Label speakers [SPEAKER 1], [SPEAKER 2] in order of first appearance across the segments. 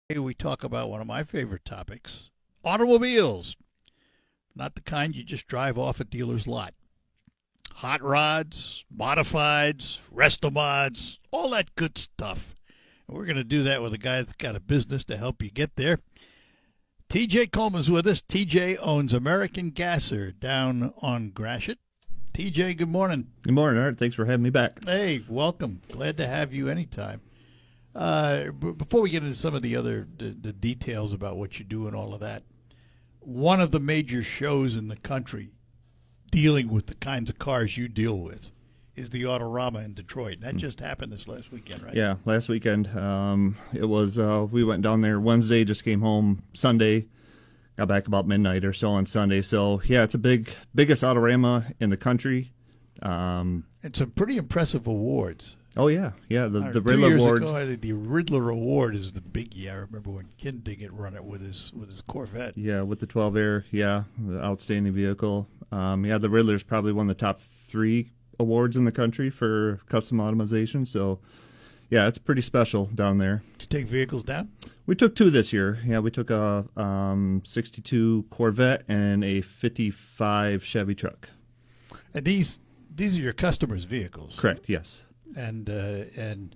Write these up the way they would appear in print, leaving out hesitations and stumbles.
[SPEAKER 1] We talk about one of my favorite topics, automobiles. Not the kind you just drive off a dealer's lot. Hot rods, modifieds, resto mods, all that good stuff. And we're going to do that with a guy that's got a business to help you get there. TJ Coleman's with us. TJ owns American Gasser down on Gratiot. TJ, good morning.
[SPEAKER 2] Good morning, Art. Thanks for having me back.
[SPEAKER 1] Hey, welcome. Glad to have you anytime. Before we get into some of the other the details about what you do and all of that, one of the major shows in the country dealing with the kinds of cars you deal with is the Autorama in Detroit. And that just happened this last weekend, right?
[SPEAKER 2] Yeah, last weekend. It was, we went down there Wednesday, just came home Sunday, got back about midnight or so on Sunday. So, yeah, it's the biggest Autorama in the country.
[SPEAKER 1] And some pretty impressive awards.
[SPEAKER 2] Oh, yeah. Yeah, the
[SPEAKER 1] Two
[SPEAKER 2] Riddler
[SPEAKER 1] years
[SPEAKER 2] Award.
[SPEAKER 1] ago, the Riddler Award is the biggie. I remember when Kindig run it with his Corvette.
[SPEAKER 2] Yeah, with the 12 Air. Yeah, the outstanding vehicle. Yeah, the Riddler's probably one of the top 3 awards in the country for custom automation. So, yeah, it's pretty special down there.
[SPEAKER 1] Did you take vehicles down?
[SPEAKER 2] We took 2 this year. Yeah, we took a 62 Corvette and a 55 Chevy truck.
[SPEAKER 1] And these are your customers' vehicles.
[SPEAKER 2] Correct, yes.
[SPEAKER 1] And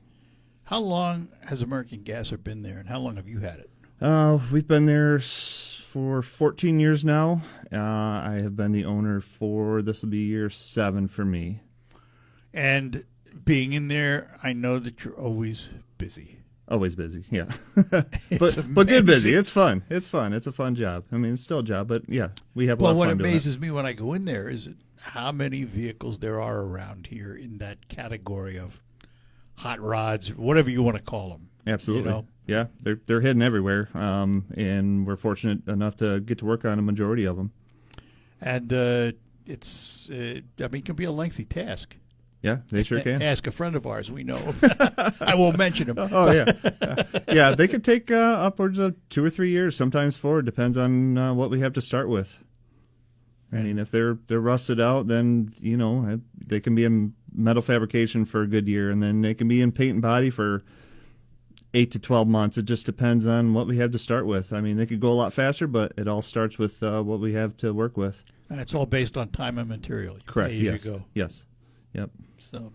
[SPEAKER 1] how long has American Gasser been there, and how long have you had it?
[SPEAKER 2] We've been there for 14 years now. I have been the owner for, this will be year 7 for me.
[SPEAKER 1] And being in there, I know that you're always busy.
[SPEAKER 2] Always busy, yeah.
[SPEAKER 1] It's
[SPEAKER 2] but good busy.
[SPEAKER 1] amazing.
[SPEAKER 2] It's fun. It's fun. It's a fun job. I mean, it's still a job, but yeah, we have a lot
[SPEAKER 1] Well,
[SPEAKER 2] of
[SPEAKER 1] what
[SPEAKER 2] fun doing it.
[SPEAKER 1] amazes me when I go in there is how many vehicles there are around here in that category of hot rods, whatever you want to call them.
[SPEAKER 2] Absolutely.
[SPEAKER 1] You know?
[SPEAKER 2] Yeah, they're hidden everywhere, and we're fortunate enough to get to work on a majority of them.
[SPEAKER 1] And it can be a lengthy task.
[SPEAKER 2] Yeah, they sure can.
[SPEAKER 1] Ask a friend of ours. We know him. I won't mention him.
[SPEAKER 2] Oh, yeah. Yeah, they could take upwards of 2 or 3 years, sometimes 4. Depends on what we have to start with. I mean, if they're rusted out, then, they can be in metal fabrication for a good year, and then they can be in paint and body for 8 to 12 months. It just depends on what we have to start with. I mean, they could go a lot faster, but it all starts with what we have to work with.
[SPEAKER 1] And it's all based on time and material. You
[SPEAKER 2] Correct,
[SPEAKER 1] pay as
[SPEAKER 2] yes.
[SPEAKER 1] you go.
[SPEAKER 2] Yes. Yep.
[SPEAKER 1] So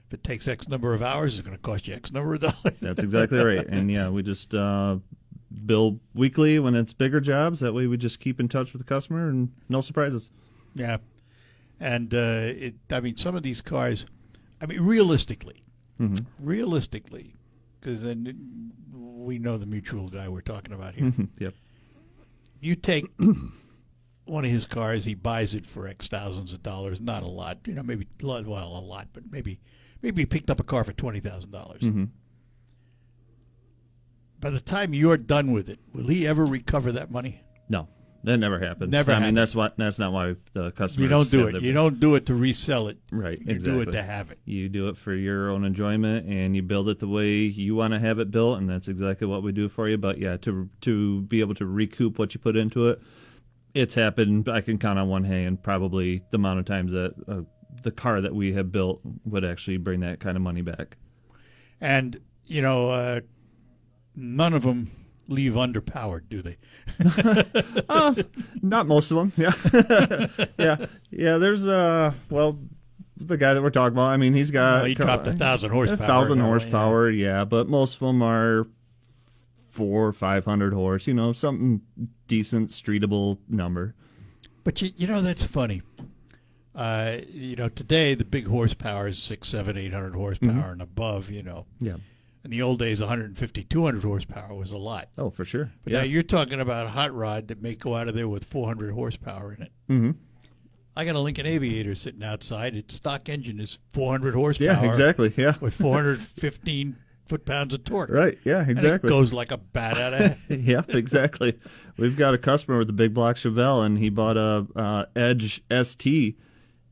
[SPEAKER 1] if it takes X number of hours, it's going to cost you X number of dollars.
[SPEAKER 2] That's exactly right. And, yeah, we just bill weekly when it's bigger jobs. That way we just keep in touch with the customer and no surprises.
[SPEAKER 1] Yeah. And, some of these cars, realistically, because then we know the mutual guy we're talking about here.
[SPEAKER 2] Yep.
[SPEAKER 1] You take one of his cars, he buys it for X thousands of dollars, not a lot, maybe, well, a lot, but maybe he picked up a car for $20,000.
[SPEAKER 2] Mm-hmm.
[SPEAKER 1] By the time you're done with it, will he ever recover that money?
[SPEAKER 2] No, that never happens.
[SPEAKER 1] Never
[SPEAKER 2] I mean,
[SPEAKER 1] happens.
[SPEAKER 2] that's not why the customers.
[SPEAKER 1] You don't do
[SPEAKER 2] have
[SPEAKER 1] it. You don't do it to resell it.
[SPEAKER 2] Right,
[SPEAKER 1] You
[SPEAKER 2] exactly.
[SPEAKER 1] do it to have it.
[SPEAKER 2] You do it for your own enjoyment, and you build it the way you want to have it built, and that's exactly what we do for you. But yeah, to be able to recoup what you put into it, it's happened. I can count on one hand probably the amount of times that the car that we have built would actually bring that kind of money back.
[SPEAKER 1] And, none of them leave underpowered, do they?
[SPEAKER 2] Not most of them. Yeah, yeah. There's the guy that we're talking about. I mean, he's got
[SPEAKER 1] He dropped 1,000 horsepower.
[SPEAKER 2] 1,000 horsepower. Yeah, but most of them are 400 or 500 horse. Something decent, streetable number.
[SPEAKER 1] But that's funny. Today the big horsepower is 600, 700, 800 horsepower and above.
[SPEAKER 2] Yeah.
[SPEAKER 1] In the old days, 150, 200 horsepower was a lot.
[SPEAKER 2] Oh, for sure.
[SPEAKER 1] But now you're talking about a hot rod that may go out of there with 400 horsepower in it.
[SPEAKER 2] Mm-hmm.
[SPEAKER 1] I got a Lincoln Aviator sitting outside. Its stock engine is 400 horsepower.
[SPEAKER 2] Yeah, exactly. Yeah.
[SPEAKER 1] With 415 foot-pounds of torque.
[SPEAKER 2] Right. Yeah,
[SPEAKER 1] And
[SPEAKER 2] exactly.
[SPEAKER 1] it goes like a bat out of heck.
[SPEAKER 2] Yep, exactly. We've got a customer with a big block Chevelle, and he bought a Edge ST.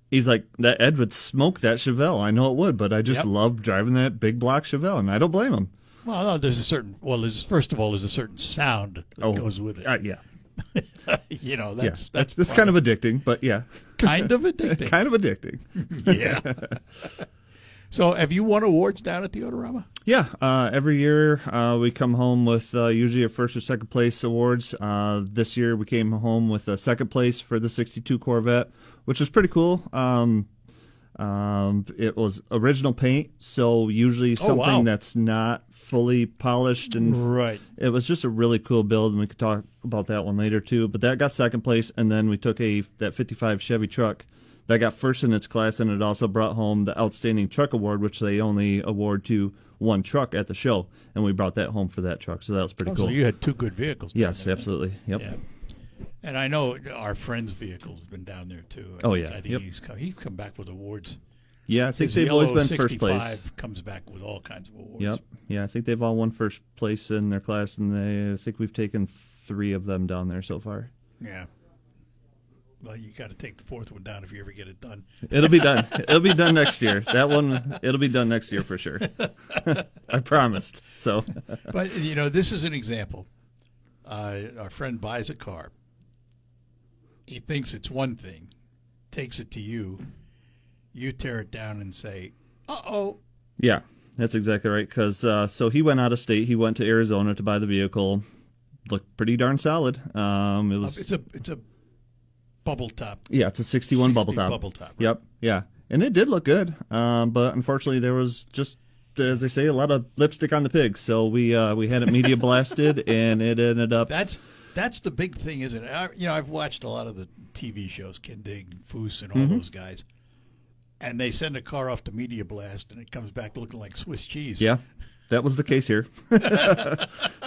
[SPEAKER 2] He's like, that Edge would smoke that Chevelle. I know it would, but I just love driving that big block Chevelle, and I don't blame him.
[SPEAKER 1] Well, no, there's a certain sound that goes with it.
[SPEAKER 2] Yeah.
[SPEAKER 1] That's
[SPEAKER 2] kind of addicting, but yeah.
[SPEAKER 1] kind of addicting.
[SPEAKER 2] Kind of addicting.
[SPEAKER 1] Yeah. So, have you won awards down at the Autorama?
[SPEAKER 2] Yeah, every year we come home with usually a first or second place awards. This year we came home with a second place for the 62 Corvette, which is pretty cool. It was original paint, so usually something that's not fully polished, and
[SPEAKER 1] Right.
[SPEAKER 2] it was just a really cool build, and we could talk about that one later too. But that got second place, and then we took that 55 Chevy truck that got first in its class, and it also brought home the Outstanding Truck Award, which they only award to one truck at the show, and we brought that home for that truck, so that was pretty cool.
[SPEAKER 1] So you had two good vehicles. down
[SPEAKER 2] Yes,
[SPEAKER 1] there,
[SPEAKER 2] absolutely. Yep.
[SPEAKER 1] Yeah. And I know our friend's vehicle's been down there too.
[SPEAKER 2] Oh, yeah.
[SPEAKER 1] I think
[SPEAKER 2] Yep.
[SPEAKER 1] he's come back with awards.
[SPEAKER 2] Yeah, I think
[SPEAKER 1] His
[SPEAKER 2] they've always
[SPEAKER 1] yellow
[SPEAKER 2] been first place.
[SPEAKER 1] 65 comes back with all kinds of awards.
[SPEAKER 2] Yep. Yeah, I think they've all won first place in their class, and I think we've taken 3 of them down there so far.
[SPEAKER 1] Yeah. Well, you got to take the fourth one down if you ever get it done.
[SPEAKER 2] It'll be done. It'll be done next year. That one, it'll be done next year for sure. I promised. So,
[SPEAKER 1] But, this is an example. Our friend buys a car. He thinks it's one thing, takes it to you. You tear it down and say, uh-oh.
[SPEAKER 2] yeah, that's exactly right. Because so he went out of state. He went to Arizona to buy the vehicle. Looked pretty darn solid. It was.
[SPEAKER 1] It's a bubble top.
[SPEAKER 2] Yeah, it's a 61 bubble
[SPEAKER 1] 60
[SPEAKER 2] top.
[SPEAKER 1] Bubble top. Right?
[SPEAKER 2] Yep. Yeah, and it did look good. But unfortunately, there was just, as they say, a lot of lipstick on the pig. So we had it media blasted, and it ended up.
[SPEAKER 1] That's the big thing, isn't it? I've watched a lot of the TV shows, Kindig, Foose, and all those guys, and they send a car off to media blast, and it comes back looking like Swiss cheese.
[SPEAKER 2] Yeah, that was the case here.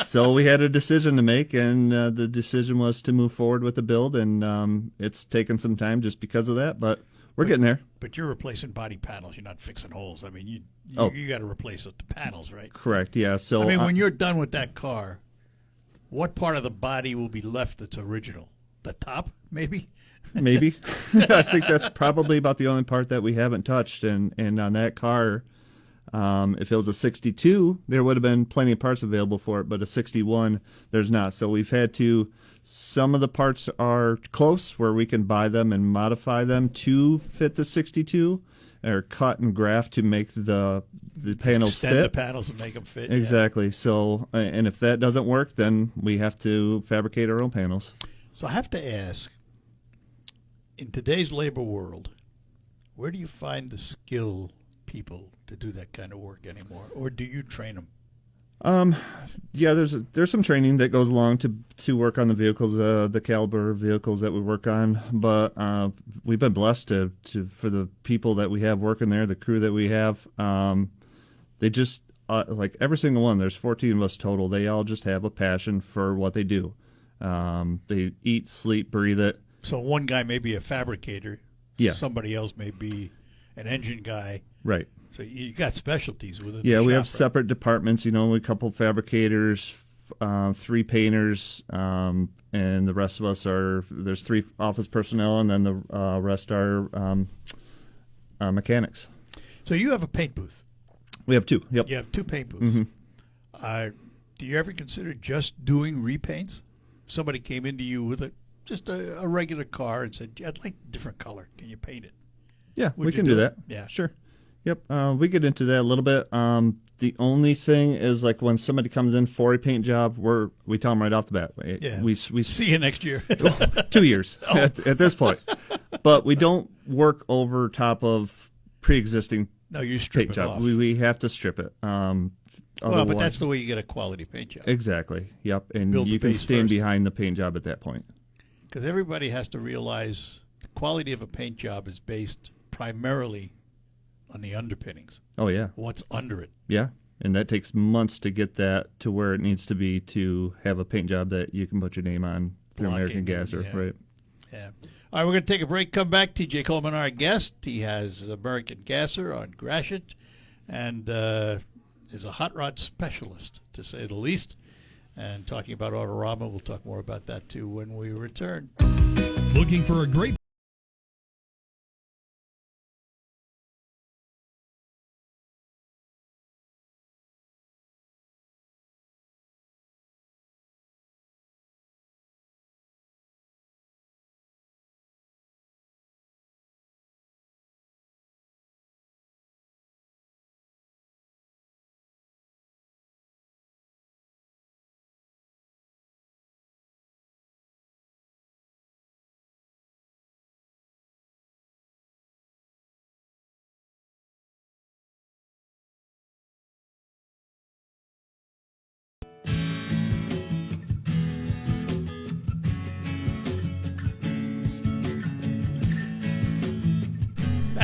[SPEAKER 2] So we had a decision to make, and the decision was to move forward with the build, and it's taken some time just because of that, but we're getting there.
[SPEAKER 1] But you're replacing body panels. You're not fixing holes. I mean, you got to replace the panels, right?
[SPEAKER 2] Correct. Yeah. So
[SPEAKER 1] I mean, when you're done with that car, what part of the body will be left that's original? The top, maybe?
[SPEAKER 2] maybe. I think that's probably about the only part that we haven't touched, and on that car. If it was a 62, there would have been plenty of parts available for it, but a 61, there's not. So we've had to, some of the parts are close where we can buy them and modify them to fit the 62, or cut and graft to make the panels
[SPEAKER 1] Extend
[SPEAKER 2] fit.
[SPEAKER 1] the panels and make them fit.
[SPEAKER 2] Exactly. Yeah. So, and if that doesn't work, then we have to fabricate our own panels.
[SPEAKER 1] So I have to ask, in today's labor world, where do you find the skill people to do that kind of work anymore, or do you train them?
[SPEAKER 2] Yeah, there's some training that goes along to work on the vehicles, the caliber of vehicles that we work on. But we've been blessed to for the people that we have working there, the crew that we have. They just like every single one. There's 14 of us total. They all just have a passion for what they do. They eat, sleep, breathe it.
[SPEAKER 1] So one guy may be a fabricator.
[SPEAKER 2] Yeah.
[SPEAKER 1] Somebody else may be an engine guy.
[SPEAKER 2] Right.
[SPEAKER 1] So you got specialties within.
[SPEAKER 2] Yeah,
[SPEAKER 1] the
[SPEAKER 2] we
[SPEAKER 1] shop,
[SPEAKER 2] have
[SPEAKER 1] right?
[SPEAKER 2] separate departments. A couple fabricators, 3 painters, and the rest of us there's 3 office personnel, and then the rest are mechanics.
[SPEAKER 1] So you have a paint booth.
[SPEAKER 2] We have 2. Yep.
[SPEAKER 1] You have 2 paint booths. Do you ever consider just doing repaints? Somebody came into you with just a regular car and said, "I'd like a different color. Can you paint it?"
[SPEAKER 2] Yeah,
[SPEAKER 1] Would
[SPEAKER 2] we
[SPEAKER 1] you
[SPEAKER 2] can
[SPEAKER 1] do
[SPEAKER 2] do
[SPEAKER 1] it?
[SPEAKER 2] that.
[SPEAKER 1] Yeah.
[SPEAKER 2] Sure. Yep. We get into that a little bit. The only thing is, like, when somebody comes in for a paint job, we tell them right off the bat.
[SPEAKER 1] Yeah.
[SPEAKER 2] We
[SPEAKER 1] See you next year.
[SPEAKER 2] 2 years at this point, but we don't work over top of pre-existing
[SPEAKER 1] No, you strip
[SPEAKER 2] paint
[SPEAKER 1] it
[SPEAKER 2] job.
[SPEAKER 1] off.
[SPEAKER 2] We have to strip it.
[SPEAKER 1] Well, but
[SPEAKER 2] Otherwise-
[SPEAKER 1] that's the way you get a quality paint job.
[SPEAKER 2] exactly. Yep. And
[SPEAKER 1] Build the
[SPEAKER 2] you can
[SPEAKER 1] base
[SPEAKER 2] stand
[SPEAKER 1] first.
[SPEAKER 2] behind the paint job at that point.
[SPEAKER 1] Because everybody has to realize the quality of a paint job is based primarily on the underpinnings.
[SPEAKER 2] Oh yeah.
[SPEAKER 1] What's under it?
[SPEAKER 2] Yeah. And that takes months to get that to where it needs to be to have a paint job that you can put your name on through American
[SPEAKER 1] Blocking,
[SPEAKER 2] Gasser,
[SPEAKER 1] yeah.
[SPEAKER 2] right?
[SPEAKER 1] Yeah. All right, we're going to take a break. Come back. TJ Coleman, our guest. He has American Gasser on Gratiot, and is a hot rod specialist, to say the least. And talking about Autorama, we'll talk more about that too when we return.
[SPEAKER 3] Looking for a great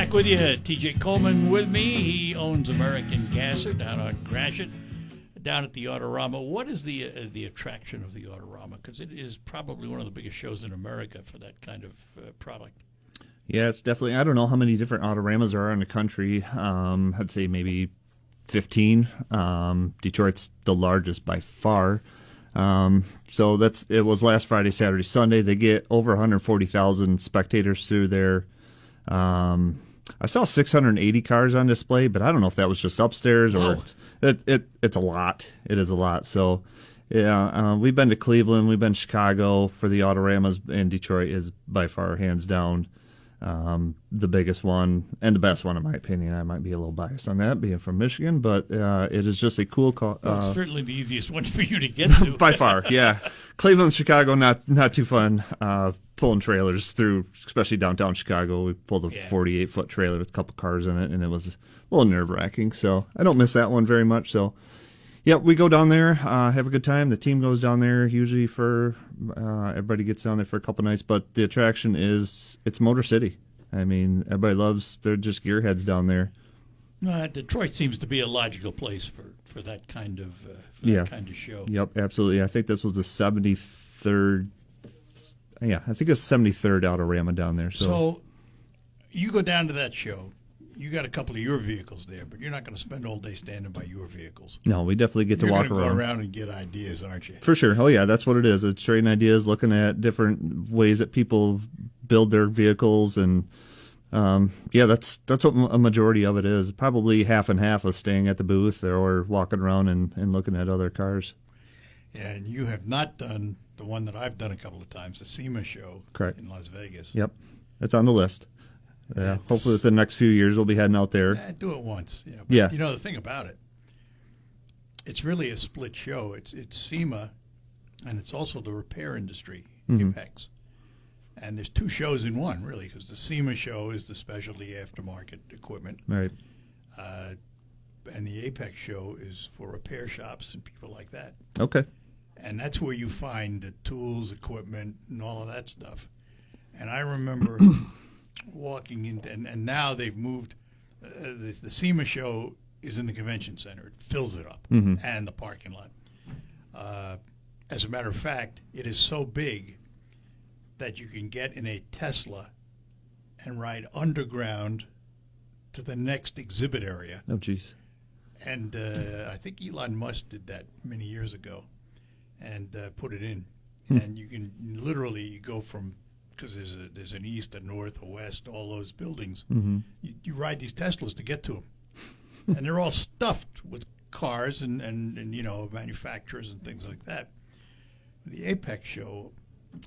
[SPEAKER 1] Back with you, TJ Coleman with me. He owns American Gasser down on Gratiot, down at the Autorama. What is the attraction of the Autorama? Because it is probably one of the biggest shows in America for that kind of product.
[SPEAKER 2] Yeah, it's definitely. I don't know how many different Autoramas there are in the country. I'd say maybe 15. Detroit's the largest by far. So it was last Friday, Saturday, Sunday. They get over 140,000 spectators through there. I saw 680 cars on display, but I don't know if that was just upstairs or it's a lot. It is a lot. So yeah, we've been to Cleveland, we've been to Chicago for the Autoramas, and Detroit is by far hands down the biggest one and the best one in my opinion. I might be a little biased on that being from Michigan, but it is just a cool call.
[SPEAKER 1] It's certainly the easiest one for you to get to.
[SPEAKER 2] By far, yeah. Cleveland, Chicago, not too fun. Pulling trailers through, especially downtown Chicago. We pulled a 48-foot trailer with a couple cars in it, and it was a little nerve-wracking. So I don't miss that one very much. So, yeah, we go down there, have a good time. The team goes down there usually for everybody gets down there for a couple nights. But the attraction is it's Motor City. I mean, everybody loves. They're just gearheads down there.
[SPEAKER 1] Detroit seems to be a logical place for that kind of kind of show.
[SPEAKER 2] Yep, absolutely. I think this was the 73rd. Yeah, I think it's 73rd Autorama down there.
[SPEAKER 1] So you go down to that show. You got a couple of your vehicles there, but you're not going to spend all day standing by your vehicles.
[SPEAKER 2] No, we definitely get to walk around.
[SPEAKER 1] You're going to go around and get ideas, aren't you?
[SPEAKER 2] For sure. Oh, yeah, that's what it is. It's trading ideas, looking at different ways that people build their vehicles. And, that's what a majority of it is. Probably half and half of staying at the booth or walking around and looking at other cars.
[SPEAKER 1] Yeah, and you have not done the one that I've done a couple of times, the SEMA show.
[SPEAKER 2] Correct.
[SPEAKER 1] In Las Vegas.
[SPEAKER 2] Yep. It's on the list. Yeah. Hopefully within the next few years we'll be heading out there.
[SPEAKER 1] Do it once. But, the thing about it, it's really a split show. It's SEMA, and it's also the repair industry, Apex. And there's two shows in one, really, because the SEMA show is the specialty aftermarket equipment.
[SPEAKER 2] Right.
[SPEAKER 1] And the Apex show is for repair shops and people like that.
[SPEAKER 2] Okay.
[SPEAKER 1] And that's where you find the tools, equipment, and all of that stuff. And I remember walking in, and now they've moved. The SEMA show is in the convention center. It fills it up, and the parking lot. As a matter of fact, it is so big that you can get in a Tesla and ride underground to the next exhibit area.
[SPEAKER 2] Oh, geez.
[SPEAKER 1] And I think Elon Musk did that many years ago and put it in. And you can literally go from, because there's an east, a north, a west, all those buildings. You ride these Teslas to get to them. And they're all stuffed with cars and manufacturers and things like that. The Apex show,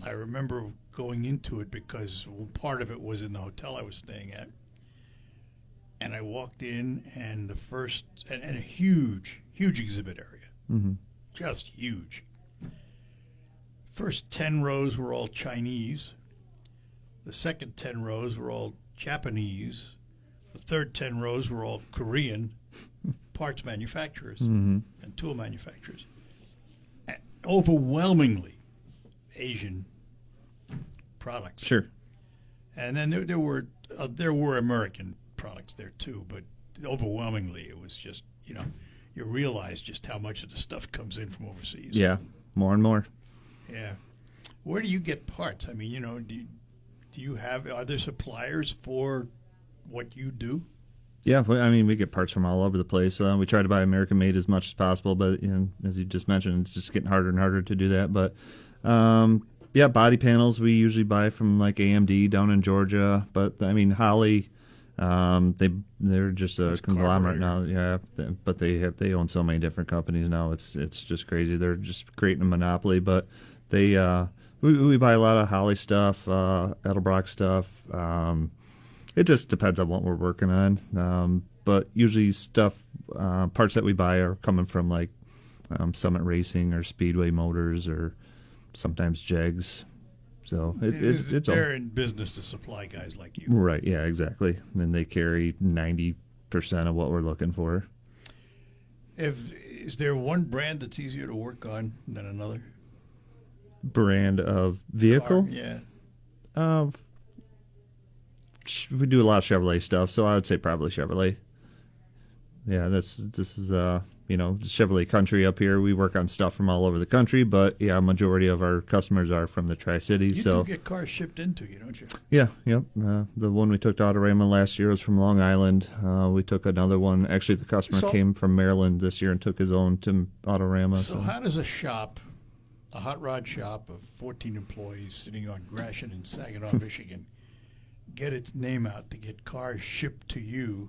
[SPEAKER 1] I remember going into it because part of it was in the hotel I was staying at. And I walked in, and the first, and a huge exhibit area, just huge. First 10 rows were all Chinese. The second 10 rows were all Japanese. The third 10 rows were all Korean parts manufacturers and tool manufacturers. And overwhelmingly Asian products.
[SPEAKER 2] Sure.
[SPEAKER 1] And then there were American products there too, but overwhelmingly it was just, you realize just how much of the stuff comes in from overseas.
[SPEAKER 2] Yeah, more and more.
[SPEAKER 1] Yeah. Where do you get parts? I mean, are there suppliers for what you do?
[SPEAKER 2] Yeah, I mean, we get parts from all over the place. We try to buy American made as much as possible, but as you just mentioned, it's just getting harder and harder to do that. But body panels we usually buy from like AMD down in Georgia. But I mean, Holley, they're just a conglomerate now. Yeah, but they own so many different companies now. It's just crazy. They're just creating a monopoly. But we buy a lot of Holley stuff, Edelbrock stuff. It just depends on what we're working on. But usually parts that we buy are coming from like Summit Racing or Speedway Motors or sometimes Jegs. So
[SPEAKER 1] they're in business to supply guys like you.
[SPEAKER 2] Right, yeah, exactly. And they carry 90% of what we're looking for.
[SPEAKER 1] Is there one brand that's easier to work on than another?
[SPEAKER 2] Brand of vehicle?
[SPEAKER 1] Car, yeah.
[SPEAKER 2] we do a lot of Chevrolet stuff, so I would say probably Chevrolet. Yeah, this is Chevrolet country up here. We work on stuff from all over the country, but yeah, majority of our customers are from the Tri-Cities.
[SPEAKER 1] You
[SPEAKER 2] so
[SPEAKER 1] do get cars shipped into you, don't you?
[SPEAKER 2] Yeah, yep. The one we took to Autorama last year was from Long Island. We took another one. Actually, the customer came from Maryland this year and took his own to Autorama.
[SPEAKER 1] So how does a hot rod shop of 14 employees sitting on Gratiot in Saginaw, Michigan, get its name out to get cars shipped to you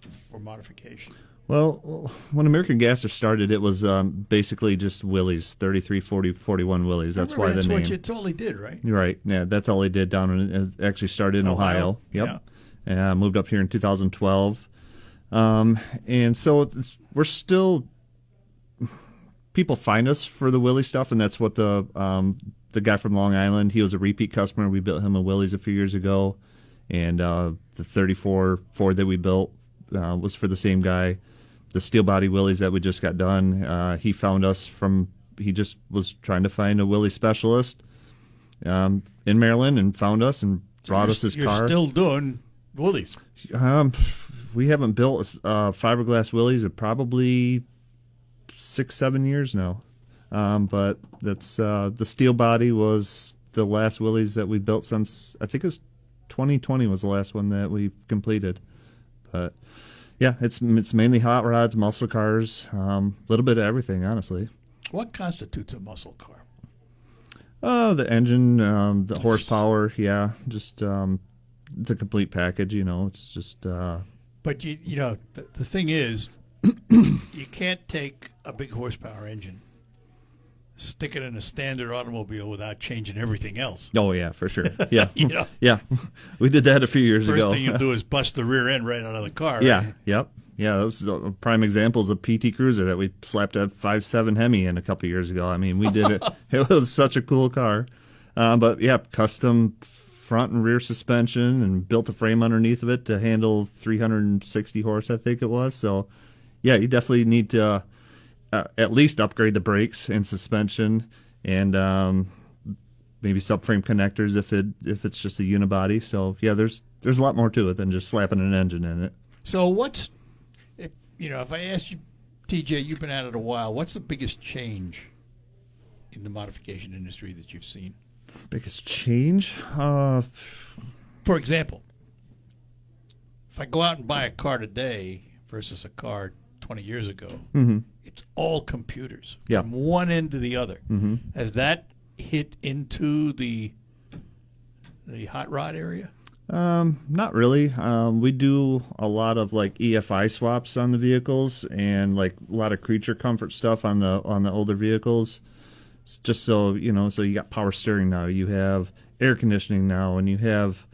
[SPEAKER 1] for modification?
[SPEAKER 2] Well, when American Gasser started, it was basically just Willys, 33, 40, 41 Willys. That's why the name.
[SPEAKER 1] That's all they did, right?
[SPEAKER 2] Right. Yeah, that's all they did down in. It actually started in Ohio. Yep. Yeah. Moved up here in 2012, and so we're still. People find us for the Willys stuff, and that's what the guy from Long Island. He was a repeat customer. We built him a Willys a few years ago, and the 34 Ford that we built was for the same guy. The steel body Willys that we just got done, he found us he just was trying to find a Willys specialist in Maryland and found us and brought us his car.
[SPEAKER 1] You're still doing Willys?
[SPEAKER 2] We haven't built fiberglass Willys in probably 6-7 years now. But that's the steel body was the last Willys that we built since, I think it was 2020 was the last one that we completed. But yeah, it's mainly hot rods, muscle cars, a little bit of everything, honestly.
[SPEAKER 1] What constitutes a muscle car?
[SPEAKER 2] The engine, the horsepower, yeah, just the complete package. It's just.
[SPEAKER 1] But the thing is, you can't take a big horsepower engine, stick it in a standard automobile without changing everything else.
[SPEAKER 2] Oh yeah, for sure. Yeah, yeah. We did that a few years ago.
[SPEAKER 1] First thing you do is bust the rear end right out of the car.
[SPEAKER 2] Yeah,
[SPEAKER 1] right?
[SPEAKER 2] Yep. Yeah, that was the prime examples of PT Cruiser that we slapped a 5.7 Hemi in a couple years ago. I mean, we did it. It was such a cool car. But yeah, custom front and rear suspension and built a frame underneath of it to handle 360 horse, I think it was. So yeah, you definitely need to at least upgrade the brakes and suspension and maybe subframe connectors if it's just a unibody. So yeah, there's a lot more to it than just slapping an engine in it.
[SPEAKER 1] So if I asked you, TJ, you've been at it a while, what's the biggest change in the modification industry that you've seen?
[SPEAKER 2] Biggest change?
[SPEAKER 1] For example, if I go out and buy a car today versus a car 20 years ago, it's all computers from one end to the other. Has that hit into the hot rod area?
[SPEAKER 2] Not really. We do a lot of like EFI swaps on the vehicles and like a lot of creature comfort stuff on the older vehicles. It's just so so you got power steering now, you have air conditioning now, and you have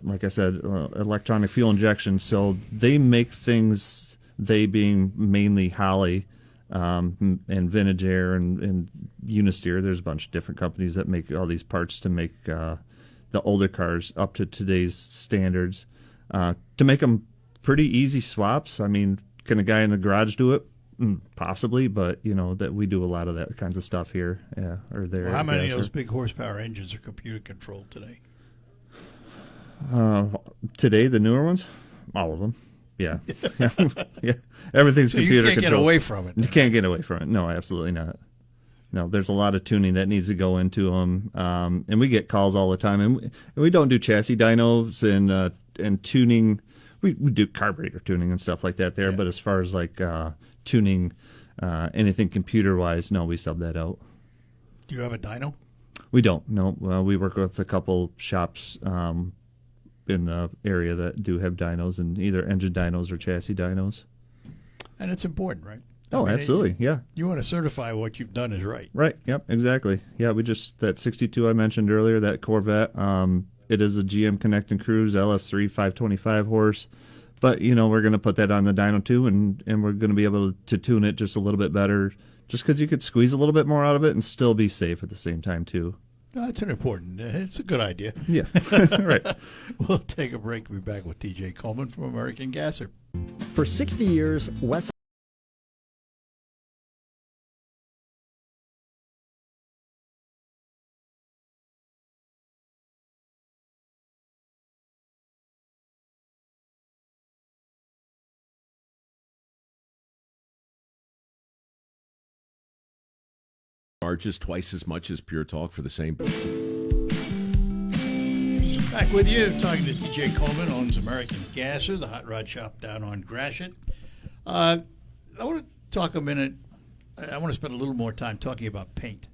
[SPEAKER 2] like I said, electronic fuel injection. So they make things, they being mainly Holley and Vintage Air and Unisteer. There's a bunch of different companies that make all these parts to make the older cars up to today's standards, to make them pretty easy swaps. I mean, can a guy in the garage do it? Possibly, but that we do a lot of that kinds of stuff here, or there.
[SPEAKER 1] Well, how many of those big horsepower engines are computer controlled today?
[SPEAKER 2] Today, the newer ones, all of them. Yeah, yeah. Everything's
[SPEAKER 1] so
[SPEAKER 2] computer controlled.
[SPEAKER 1] You can't get away from it.
[SPEAKER 2] You can't get away from it. No, absolutely not. No, there's a lot of tuning that needs to go into them, and we get calls all the time. And we don't do chassis dynos and tuning. We do carburetor tuning and stuff like that there, but as far as like tuning anything computer wise, no, we sub that out.
[SPEAKER 1] Do you have a dyno?
[SPEAKER 2] We don't. No, we work with a couple shops in the area that do have dynos, and either engine dynos or chassis dynos.
[SPEAKER 1] And it's important, right?
[SPEAKER 2] Oh, absolutely, yeah.
[SPEAKER 1] You want to certify what you've done is right.
[SPEAKER 2] Right, yep, exactly. Yeah, that 62 I mentioned earlier, that Corvette, it is a GM Connect and Cruise LS3 525 horse. But, we're going to put that on the dyno too, and we're going to be able to tune it just a little bit better, just because you could squeeze a little bit more out of it and still be safe at the same time too.
[SPEAKER 1] That's it's a good idea.
[SPEAKER 2] Yeah, right.
[SPEAKER 1] We'll take a break. We'll be back with TJ Coleman from American Gasser.
[SPEAKER 4] For 60 years, West
[SPEAKER 5] charges twice as much as Pure Talk for the same.
[SPEAKER 1] Back with you, talking to TJ Coleman, owns American Gasser, the hot rod shop down on Gratiot. I want to talk a minute. I want to spend a little more time talking about paint,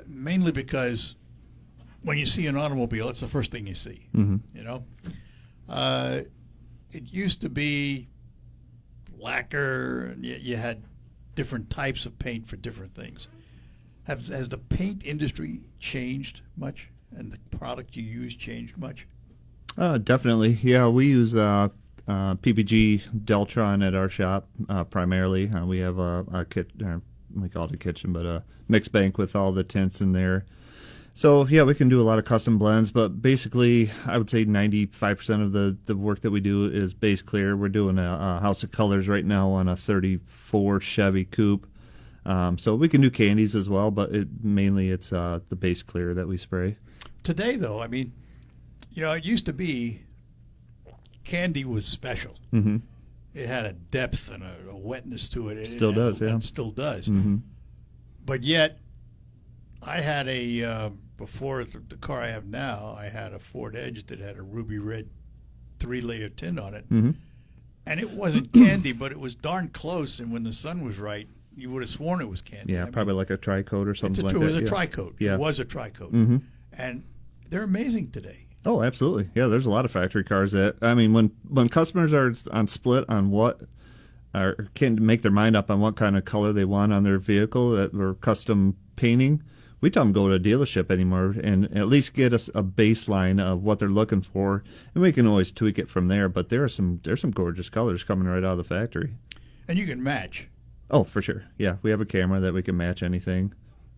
[SPEAKER 1] mainly because when you see an automobile, it's the first thing you see.
[SPEAKER 2] Mm-hmm.
[SPEAKER 1] You know, it used to be lacquer, and you had different types of paint for different things. Has the paint industry changed much, and the product you use changed much?
[SPEAKER 2] Definitely. Yeah, we use PPG Deltron at our shop primarily. We have a kit, we call it a kitchen, but a mixed bank with all the tints in there. So, yeah, we can do a lot of custom blends, but basically I would say 95% of the work that we do is base clear. We're doing a House of Colors right now on a 34 Chevy Coupe. So we can do candies as well, but mainly it's the base clear that we spray.
[SPEAKER 1] Today, though, I mean, you know, it used to be candy was special.
[SPEAKER 2] Mm-hmm.
[SPEAKER 1] It had a depth and a wetness to it.
[SPEAKER 2] Still does, yeah.
[SPEAKER 1] It still does.
[SPEAKER 2] Mm-hmm.
[SPEAKER 1] But yet, I had before the car I have now, I had a Ford Edge that had a ruby red 3-layer tint on it.
[SPEAKER 2] Mm-hmm.
[SPEAKER 1] And it wasn't candy, but it was darn close. And when the sun was right, you would have sworn it was candy.
[SPEAKER 2] Yeah, probably like a tri-coat or something like that.
[SPEAKER 1] It was a
[SPEAKER 2] yeah.
[SPEAKER 1] tri-coat.
[SPEAKER 2] Yeah.
[SPEAKER 1] It was a tri-coat.
[SPEAKER 2] Mm-hmm.
[SPEAKER 1] And they're amazing today.
[SPEAKER 2] Oh, absolutely. Yeah, there's a lot of factory cars that, I mean, when customers are on split on what, or can make their mind up on what kind of color they want on their vehicle that we're custom painting, we tell them go to a dealership anymore and at least get us a baseline of what they're looking for, and we can always tweak it from there. But there's some gorgeous colors coming right out of the factory.
[SPEAKER 1] And you can match.
[SPEAKER 2] Oh, for sure. Yeah, we have a camera that we can match anything.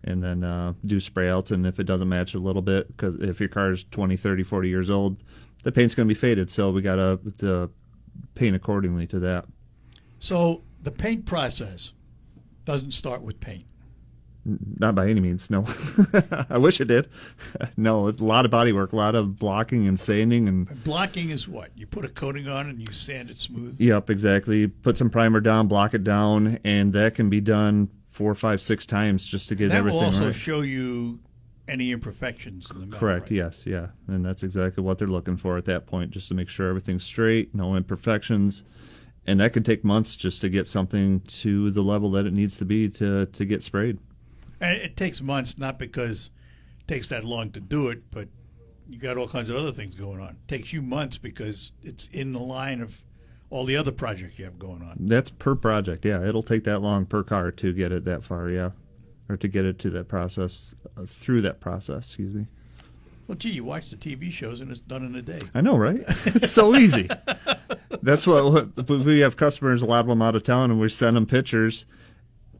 [SPEAKER 2] And then do spray outs, and if it doesn't match a little bit, because if your car is 20, 30, 40 years old, the paint's going to be faded, so we got to paint accordingly to that.
[SPEAKER 1] So the paint process doesn't start with paint.
[SPEAKER 2] Not by any means, no. I wish it did. No, it's a lot of body work, a lot of blocking and sanding. And
[SPEAKER 1] blocking is what? You put a coating on and you sand it smooth?
[SPEAKER 2] Yep, exactly. Put some primer down, block it down, and that can be done 4, 5, 6 times just to get everything right.
[SPEAKER 1] That will also show you any imperfections in the metal.
[SPEAKER 2] Correct,
[SPEAKER 1] right?
[SPEAKER 2] yes, yeah. And that's exactly what they're looking for at that point, just to make sure everything's straight, no imperfections. And that can take months just to get something to the level that it needs to be to get sprayed.
[SPEAKER 1] And it takes months, not because it takes that long to do it, but you got all kinds of other things going on. It takes you months because it's in the line of all the other projects you have going on.
[SPEAKER 2] That's per project, yeah. It'll take that long per car to get it that far, yeah. Or to get it to that process, through that process, excuse me.
[SPEAKER 1] Well, gee, you watch the TV shows and it's done in a day.
[SPEAKER 2] I know, right? It's so easy. That's what we have customers, a lot of them out of town, and we send them pictures,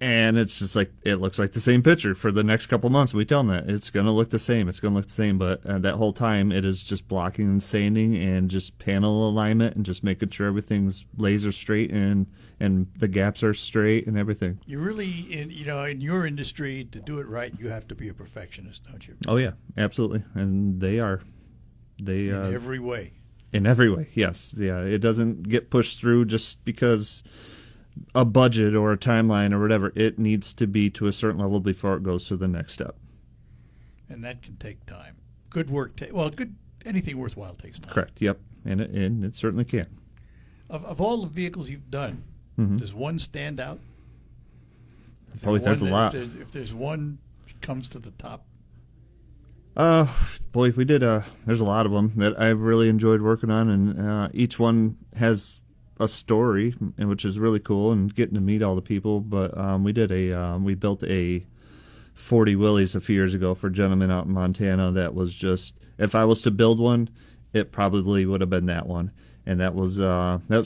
[SPEAKER 2] and it's just like, it looks like the same picture for the next couple months. We tell them that it's going to look the same. It's going to look the same. But that whole time, it is just blocking and sanding and just panel alignment and just making sure everything's laser straight and the gaps are straight and everything.
[SPEAKER 1] You really, in your industry, to do it right, you have to be a perfectionist, don't you?
[SPEAKER 2] Oh, yeah, absolutely. And they are.
[SPEAKER 1] In every way.
[SPEAKER 2] In every way, yes. Yeah, it doesn't get pushed through just because a budget or a timeline or whatever. It needs to be to a certain level before it goes to the next step.
[SPEAKER 1] And that can take time. Good work, anything worthwhile takes time.
[SPEAKER 2] Correct, yep. And it certainly can.
[SPEAKER 1] Of all the vehicles you've done,
[SPEAKER 2] Mm-hmm.
[SPEAKER 1] does one stand out?
[SPEAKER 2] Probably there's a lot.
[SPEAKER 1] If there's one that comes to the top.
[SPEAKER 2] Boy, we did. There's a lot of them that I've really enjoyed working on, and each one has a story, and which is really cool, and getting to meet all the people. But we built a 40 Willys a few years ago for a gentleman out in Montana. That was just, if I was to build one, it probably would have been that one. And that was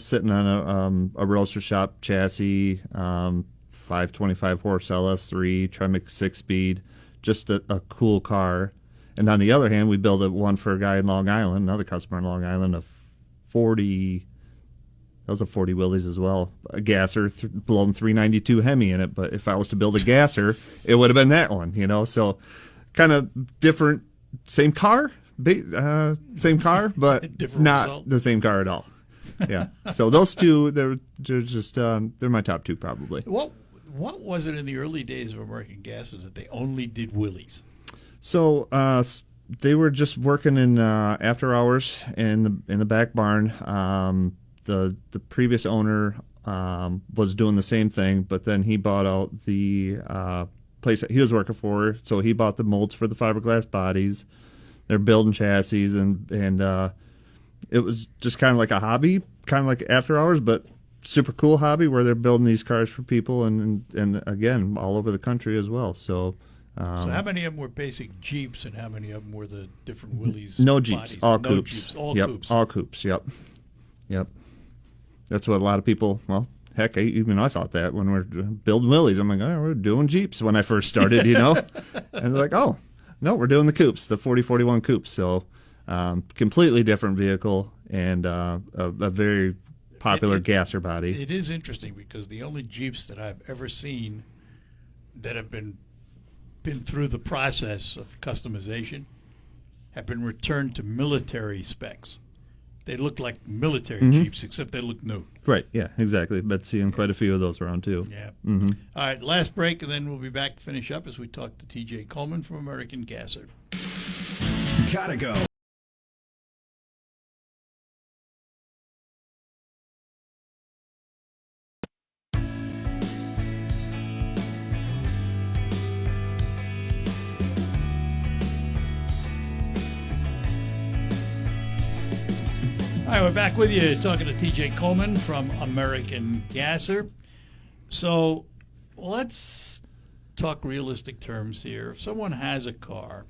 [SPEAKER 2] sitting on a roaster shop chassis, 525 horse LS3, Tremec 6-speed, just a cool car. And on the other hand, we built one for a guy in Long Island, another customer in Long Island, that was a 40 Willys as well, a gasser, blown 392 Hemi in it. But if I was to build a gasser, it would have been that one, So kind of different, same car, but not
[SPEAKER 1] result.
[SPEAKER 2] The same car at all. Yeah. So those two, they're just they're my top two probably.
[SPEAKER 1] Well, what was it in the early days of American Gases that they only did Willys?
[SPEAKER 2] So they were just working in after hours in the back barn. The previous owner was doing the same thing, but then he bought out the place that he was working for. So he bought the molds for the fiberglass bodies. They're building chassis, and it was just kind of like a hobby, kind of like after hours, but super cool hobby where they're building these cars for people and again all over the country as well. So
[SPEAKER 1] how many of them were basic Jeeps, and how many of them were the different Willys?
[SPEAKER 2] no Jeeps,
[SPEAKER 1] bodies?
[SPEAKER 2] all
[SPEAKER 1] No
[SPEAKER 2] coupes.
[SPEAKER 1] Jeeps, all
[SPEAKER 2] yep,
[SPEAKER 1] coupes.
[SPEAKER 2] all coupes. Yep. That's what a lot of people. Well, heck, even I thought that when we're building Willys. I'm like, oh, we're doing Jeeps when I first started, and they're like, oh, no, we're doing the coupes, the 4041 coupes. So completely different vehicle and a very popular gasser body.
[SPEAKER 1] It is interesting because the only Jeeps that I've ever seen that have been through the process of customization have been returned to military specs. They look like military Jeeps, except they look new.
[SPEAKER 2] Right, yeah, exactly. But seeing quite a few of those around, too.
[SPEAKER 1] Yeah. All right, last break, and then we'll be back to finish up as we talk to T.J. Coleman from American Gasser.
[SPEAKER 3] Gotta go.
[SPEAKER 1] All right, we're back with you talking to T.J. Coleman from American Gasser. So let's talk realistic terms here. If someone has a car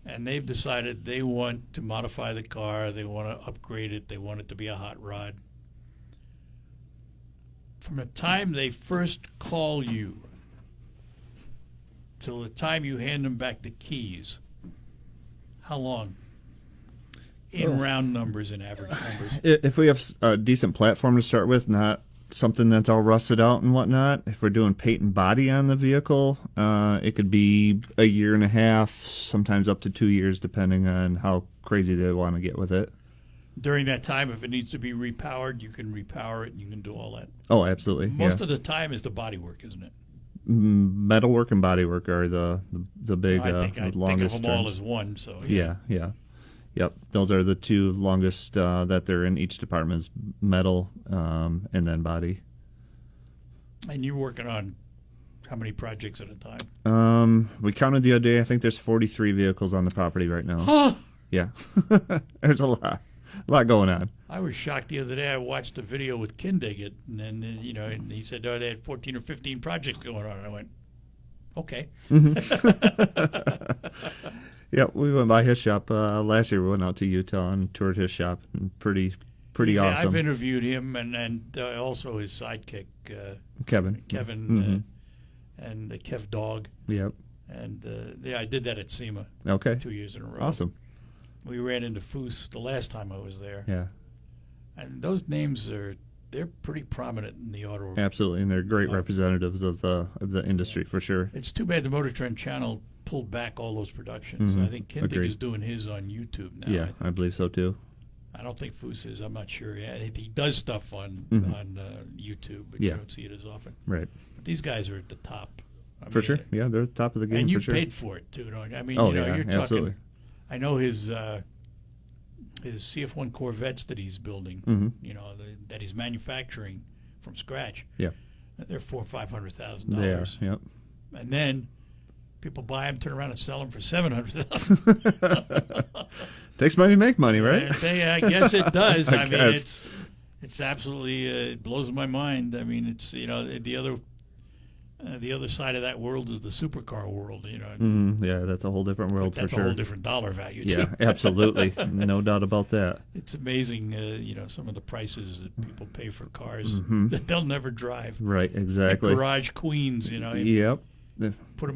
[SPEAKER 1] and they've decided they want to modify the car, they want to upgrade it, they want it to be a hot rod, from the time they first call you till the time you hand them back the keys, how long? In round numbers and average numbers.
[SPEAKER 2] If we have a decent platform to start with, not something that's all rusted out and whatnot, if we're doing paint and body on the vehicle, it could be a year and a half, sometimes up to 2 years, depending on how crazy they want to get with it.
[SPEAKER 1] During that time, if it needs to be repowered, you can repower it and you can do all that.
[SPEAKER 2] Oh, absolutely.
[SPEAKER 1] Most of the time is the body work, isn't it?
[SPEAKER 2] Metalwork and bodywork are the big
[SPEAKER 1] I think
[SPEAKER 2] longest
[SPEAKER 1] of them all
[SPEAKER 2] terms.
[SPEAKER 1] as one. So
[SPEAKER 2] Yeah. Yep, those are the two longest that they're in each department is metal and then body.
[SPEAKER 1] And you're working on how many projects at a time?
[SPEAKER 2] We counted the other day. I think there's 43 vehicles on the property right now.
[SPEAKER 1] Huh.
[SPEAKER 2] Yeah, there's a lot going on.
[SPEAKER 1] I was shocked the other day. I watched a video with Kindig, and then and he said, "Oh, they had 14 or 15 projects going on." And I went, "Okay."
[SPEAKER 2] Yeah, we went by his shop last year. We went out to Utah and toured his shop. And pretty awesome.
[SPEAKER 1] I've interviewed him and also his sidekick,
[SPEAKER 2] Kevin.
[SPEAKER 1] And the Kev Dog.
[SPEAKER 2] Yep.
[SPEAKER 1] And I did that at SEMA.
[SPEAKER 2] Okay.
[SPEAKER 1] 2 years in a row.
[SPEAKER 2] Awesome.
[SPEAKER 1] We ran into Foose the last time I was there.
[SPEAKER 2] Yeah.
[SPEAKER 1] And those names they're pretty prominent in the auto.
[SPEAKER 2] Absolutely, and they're great representatives of the industry for sure.
[SPEAKER 1] It's too bad the Motor Trend channel pulled back all those productions. I think Kindig
[SPEAKER 2] Agreed.
[SPEAKER 1] is doing his on YouTube now.
[SPEAKER 2] Yeah, I believe so too.
[SPEAKER 1] I don't think Foose is. I'm not sure. Yeah, he does stuff on YouTube, but you don't see it as often.
[SPEAKER 2] Right.
[SPEAKER 1] But these guys are at the top.
[SPEAKER 2] For sure. Yeah, they're at the top of the game
[SPEAKER 1] And you
[SPEAKER 2] for sure.
[SPEAKER 1] paid for it too, don't you? I mean,
[SPEAKER 2] Oh,
[SPEAKER 1] you're
[SPEAKER 2] yeah,
[SPEAKER 1] talking.
[SPEAKER 2] absolutely.
[SPEAKER 1] I know his CF1 Corvettes that he's building. That he's manufacturing from scratch.
[SPEAKER 2] Yeah.
[SPEAKER 1] They're $400,000 or $500,000.
[SPEAKER 2] They are. Yep.
[SPEAKER 1] And then people buy them, turn around and sell them for $700,000.
[SPEAKER 2] Takes money to make money, right?
[SPEAKER 1] I guess it does. I mean,
[SPEAKER 2] guess.
[SPEAKER 1] it's absolutely it blows my mind. I mean, it's the other side of that world is the supercar world.
[SPEAKER 2] Yeah, that's a whole different world
[SPEAKER 1] That's
[SPEAKER 2] for sure.
[SPEAKER 1] a whole different dollar value too.
[SPEAKER 2] Yeah, absolutely, no doubt about that.
[SPEAKER 1] It's amazing, some of the prices that people pay for cars that they'll never drive.
[SPEAKER 2] Right, exactly.
[SPEAKER 1] Like garage queens,
[SPEAKER 2] Yep.
[SPEAKER 1] put them